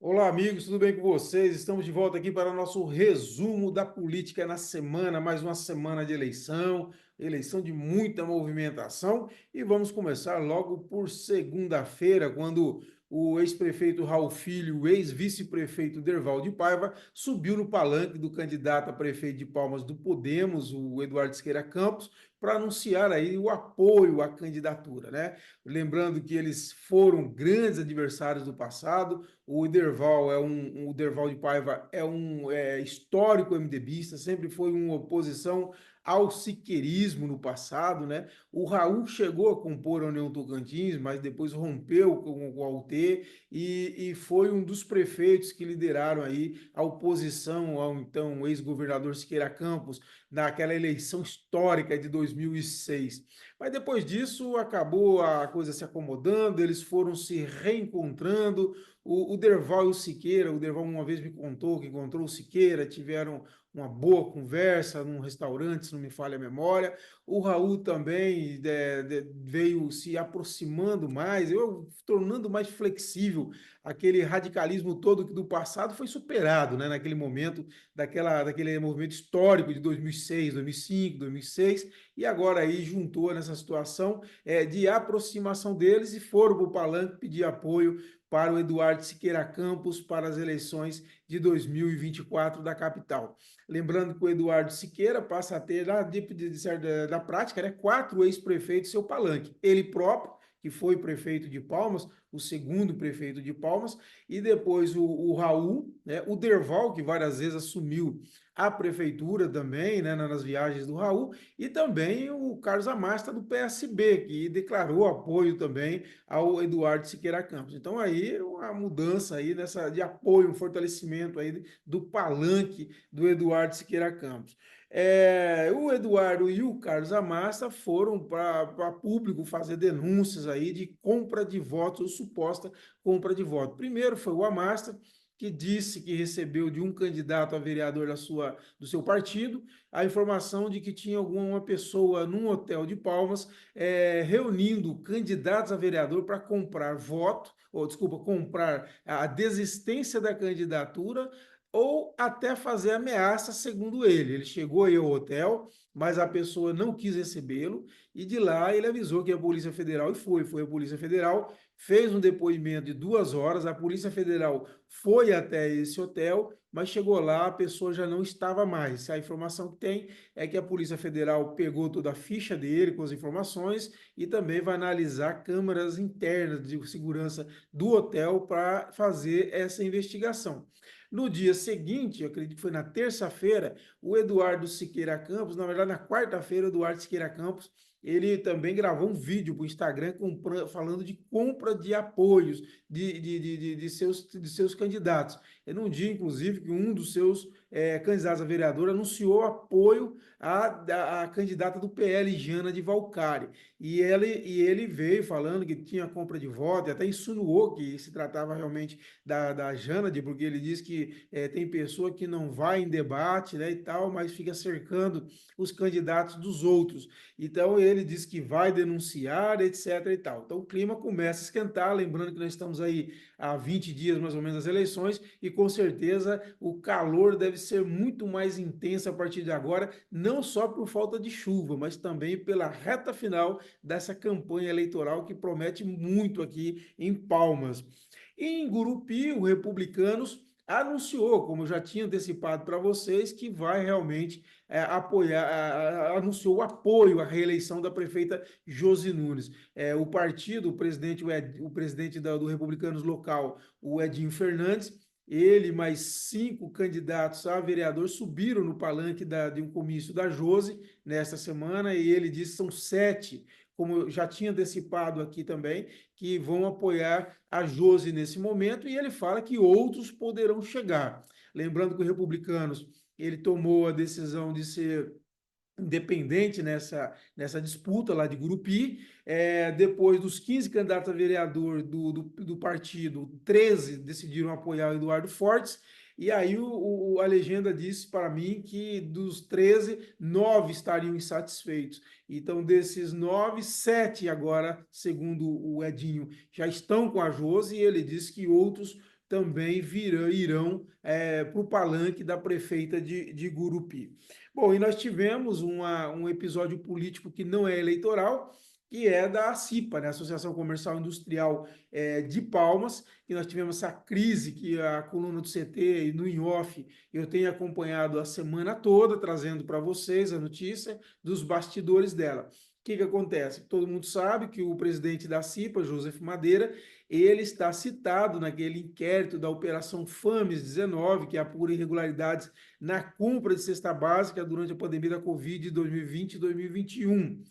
Olá, amigos, tudo bem com vocês? Estamos de volta aqui para o nosso resumo da política na semana, mais uma semana de eleição, eleição de muita movimentação, e vamos começar logo por segunda-feira, quando o ex-prefeito Raul Filho, o ex-vice-prefeito Derval de Paiva, subiu no palanque do candidato a prefeito de Palmas do Podemos, o Eduardo Siqueira Campos, para anunciar aí o apoio à candidatura, né? Lembrando que eles foram grandes adversários do passado. O Derval o Derval de Paiva é histórico MDBista, sempre foi uma oposição ao siqueirismo no passado, né? O Raul chegou a compor a União Tocantins, mas depois rompeu com o AUT e foi um dos prefeitos que lideraram aí a oposição ao então ex-governador Siqueira Campos naquela eleição histórica de 2006. Mas depois disso acabou a coisa se acomodando, eles foram se reencontrando. O Derval e o Siqueira, o Derval uma vez me contou que encontrou o Siqueira, tiveram uma boa conversa num restaurante, se não me falha a memória. O Raul também veio se aproximando mais, eu tornando mais flexível. Aquele radicalismo todo que do passado foi superado, né, naquele momento, daquele movimento histórico de 2006, 2005, 2006, e agora aí juntou nessa situação de aproximação deles e foram para o palanque pedir apoio para o Eduardo Siqueira Campos para as eleições de 2024 da capital. Lembrando que o Eduardo Siqueira passa a ter, da prática, né, 4 ex-prefeitos seu palanque. Ele próprio, que foi prefeito de Palmas, o segundo prefeito de Palmas, e depois o Raul, né, o Derval, que várias vezes assumiu a prefeitura também, né, nas viagens do Raul, e também o Carlos Amasta do PSB, que declarou apoio também ao Eduardo Siqueira Campos. Então aí uma mudança aí de apoio, um fortalecimento aí do palanque do Eduardo Siqueira Campos. O Eduardo e o Carlos Amasta foram para público fazer denúncias aí de compra de votos, ou suposta compra de votos. Primeiro foi o Amasta, que disse que recebeu de um candidato a vereador do seu partido a informação de que tinha alguma pessoa num hotel de Palmas reunindo candidatos a vereador para comprar voto, ou desculpa, comprar a desistência da candidatura ou até fazer ameaça, segundo ele. Ele chegou aí ao hotel, mas a pessoa não quis recebê-lo, e de lá ele avisou que a Polícia Federal, e foi a Polícia Federal, fez um depoimento de 2 horas, a Polícia Federal foi até esse hotel, mas chegou lá, a pessoa já não estava mais. A informação que tem é que a Polícia Federal pegou toda a ficha dele com as informações e também vai analisar câmeras internas de segurança do hotel para fazer essa investigação. No dia seguinte, eu acredito que foi na terça-feira, o Eduardo Siqueira Campos, na verdade na quarta-feira, o Eduardo Siqueira Campos, ele também gravou um vídeo para o Instagram falando de compra de apoios de seus candidatos. É num dia, inclusive, que um dos seus candidatos a vereador anunciou apoio à candidata do PL, Jana de Valcari. E ele veio falando que tinha compra de voto, e até insinuou que se tratava realmente da Jana, porque ele diz que tem pessoa que não vai em debate, né, e tal, mas fica cercando os candidatos dos outros. Então ele diz que vai denunciar, etc e tal. Então o clima começa a esquentar, lembrando que nós estamos aí há 20 dias mais ou menos das eleições e com certeza o calor deve ser muito mais intenso a partir de agora, não só por falta de chuva, mas também pela reta final dessa campanha eleitoral que promete muito aqui em Palmas. Em Gurupi, o Republicanos anunciou, como eu já tinha antecipado para vocês, que vai realmente anunciou o apoio à reeleição da prefeita Josi Nunes. O partido, o presidente do Republicanos local, o Edinho Fernandes, ele mais 5 candidatos a vereador subiram no palanque de um comício da Josi nesta semana, e ele disse que são 7, como eu já tinha antecipado aqui também, que vão apoiar a Josi nesse momento, e ele fala que outros poderão chegar. Lembrando que o Republicanos ele tomou a decisão de ser independente nessa disputa lá de Gurupi. Depois dos 15 candidatos a vereador do partido, 13 decidiram apoiar o Eduardo Fortes, e aí a legenda disse para mim que dos 13, 9 estariam insatisfeitos. Então, desses 9, 7 agora, segundo o Edinho, já estão com a Josi, e ele disse que outros também irão para o palanque da prefeita de Gurupi. Bom, e nós tivemos um episódio político que não é eleitoral, que é da ACIPA, né, Associação Comercial Industrial de Palmas, e nós tivemos essa crise que a coluna do CT e no in-off eu tenho acompanhado a semana toda, trazendo para vocês a notícia dos bastidores dela. O que acontece? Todo mundo sabe que o presidente da CIPA, Joseph Madeira, ele está citado naquele inquérito da Operação FAMES 19, que apura irregularidades na compra de cesta básica durante a pandemia da Covid de 2020 e 2021.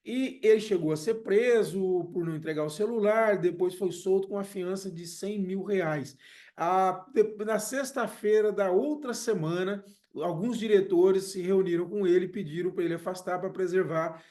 E ele chegou a ser preso por não entregar o celular, depois foi solto com a fiança de R$ 100 mil. Na sexta-feira da outra semana, alguns diretores se reuniram com ele e pediram para ele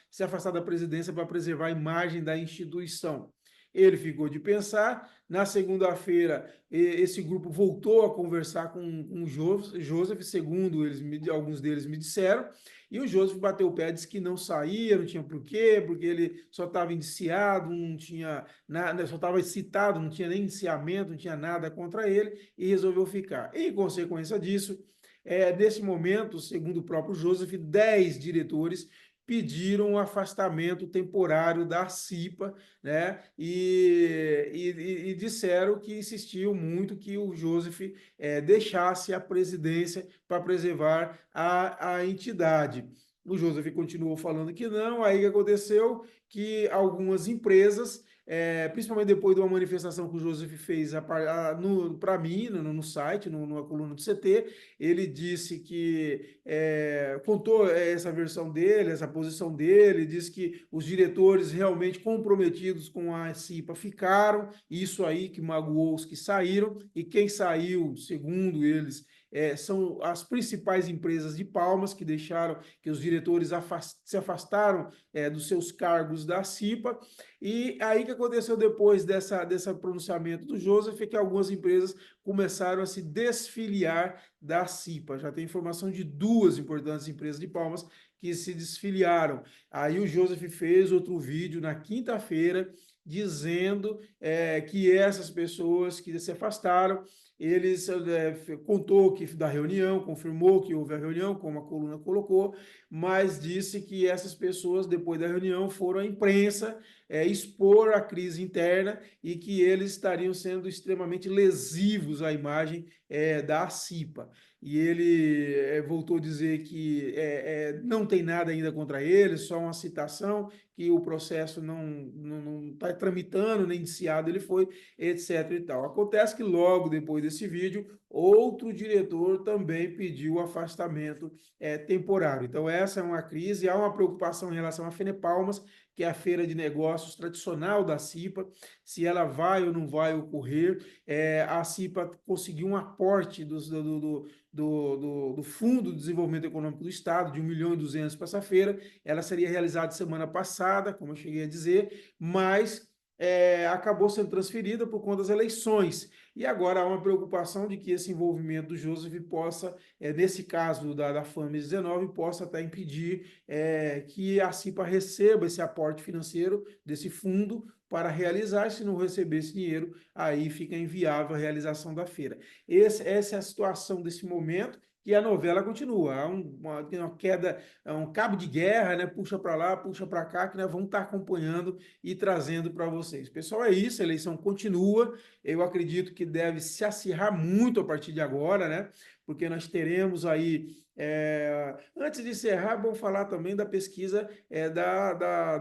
se afastar da presidência para preservar a imagem da instituição. Ele ficou de pensar. Na segunda-feira, esse grupo voltou a conversar com o Joseph, segundo alguns deles me disseram, e o Joseph bateu o pé, disse que não saía, não tinha porquê, porque ele só estava indiciado, não tinha nada, só estava citado, não tinha nem indiciamento, não tinha nada contra ele, e resolveu ficar. Em consequência disso, nesse momento, segundo o próprio Joseph, 10 diretores pediram um afastamento temporário da CIPA, né? E disseram que insistiam muito que o Joseph deixasse a presidência para preservar a entidade. O Joseph continuou falando que não, aí o que aconteceu? Que algumas empresas, principalmente depois de uma manifestação que o Joseph fez para mim, no site, numa coluna do CT, ele disse que contou essa versão dele, essa posição dele, disse que os diretores realmente comprometidos com a CIPA ficaram, isso aí que magoou os que saíram, e quem saiu, segundo eles, são as principais empresas de Palmas que deixaram, que os diretores se afastaram dos seus cargos da CIPA. E aí que aconteceu depois desse pronunciamento do Joseph é que algumas empresas começaram a se desfiliar da CIPA. Já tem informação de 2 importantes empresas de Palmas que se desfiliaram. Aí o Joseph fez outro vídeo na quinta-feira dizendo que essas pessoas que se afastaram, eles contou que da reunião, confirmou que houve a reunião, como a coluna colocou, mas disse que essas pessoas, depois da reunião, foram à imprensa expor a crise interna e que eles estariam sendo extremamente lesivos à imagem da CIPA. E ele voltou a dizer que não tem nada ainda contra ele, só uma citação, que o processo não está tramitando, nem indiciado ele foi, etc. e tal. Acontece que logo depois desse vídeo, outro diretor também pediu o afastamento temporário. Então essa é uma crise, há uma preocupação em relação à FENEPalmas, que é a feira de negócios tradicional da CIPA, se ela vai ou não vai ocorrer. A CIPA conseguiu um aporte do Fundo de Desenvolvimento Econômico do Estado, de 1.200.000 para essa feira. Ela seria realizada semana passada, como eu cheguei a dizer, mas acabou sendo transferida por conta das eleições. E agora há uma preocupação de que esse envolvimento do Joseph possa, nesse caso da FAMES 19, possa até impedir que a CIPA receba esse aporte financeiro desse fundo para realizar. Se não receber esse dinheiro, aí fica inviável a realização da feira. Essa é a situação desse momento. E a novela continua, há uma queda, um cabo de guerra, né? Puxa para lá, puxa para cá, que nós vamos estar acompanhando e trazendo para vocês. Pessoal, é isso, a eleição continua. Eu acredito que deve se acirrar muito a partir de agora, né? Porque nós teremos aí. Antes de encerrar, vamos falar também da pesquisa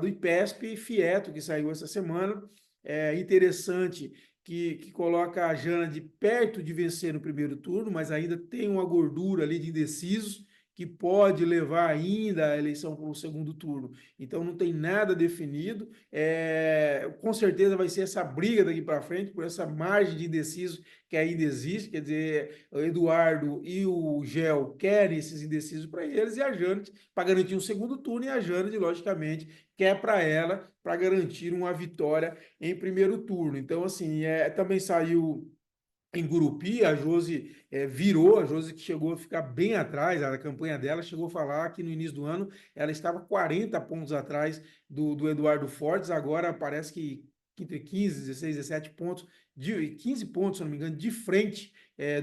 do IPESP e FIETO, que saiu essa semana. É interessante que coloca a Jana perto de vencer no primeiro turno, mas ainda tem uma gordura ali de indecisos que pode levar ainda a eleição para o segundo turno. Então não tem nada definido. Com certeza vai ser essa briga daqui para frente, por essa margem de indecisos que ainda existe. Quer dizer, o Eduardo e o Gel querem esses indecisos para eles, e a Jane para garantir um segundo turno, e a Jane, logicamente, quer para ela, para garantir uma vitória em primeiro turno. Então, assim, também saiu em Gurupi, a Josi virou, a Josi que chegou a ficar bem atrás, a campanha dela chegou a falar que no início do ano ela estava 40 pontos atrás do Eduardo Fortes, agora parece que entre 15, 16, 17 pontos de 15 pontos, se não me engano, de frente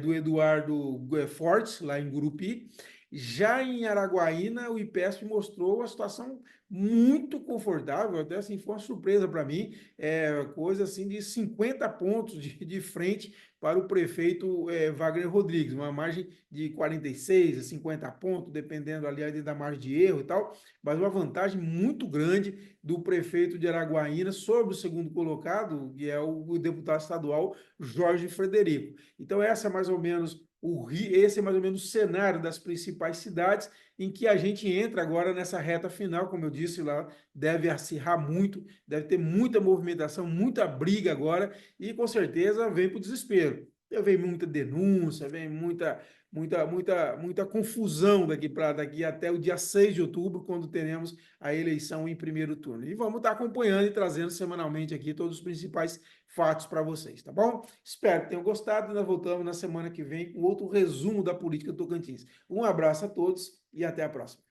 do Eduardo Fortes, lá em Gurupi. Já em Araguaína, o IPESP mostrou uma situação muito confortável, até assim, foi uma surpresa para mim, coisa assim de 50 pontos de frente para o prefeito Wagner Rodrigues, uma margem de 46 a 50 pontos, dependendo ali da margem de erro e tal, mas uma vantagem muito grande do prefeito de Araguaína sobre o segundo colocado, que é o deputado estadual Jorge Frederico. Então, essa é mais ou menos esse é mais ou menos o cenário das principais cidades em que a gente entra agora nessa reta final, como eu disse lá, deve acirrar muito, deve ter muita movimentação, muita briga agora e com certeza vem para o desespero. Vem muita denúncia, vem muita confusão daqui até o dia 6 de outubro, quando teremos a eleição em primeiro turno. E vamos estar acompanhando e trazendo semanalmente aqui todos os principais fatos para vocês, tá bom? Espero que tenham gostado. Nós voltamos na semana que vem com outro resumo da política do Tocantins. Um abraço a todos e até a próxima.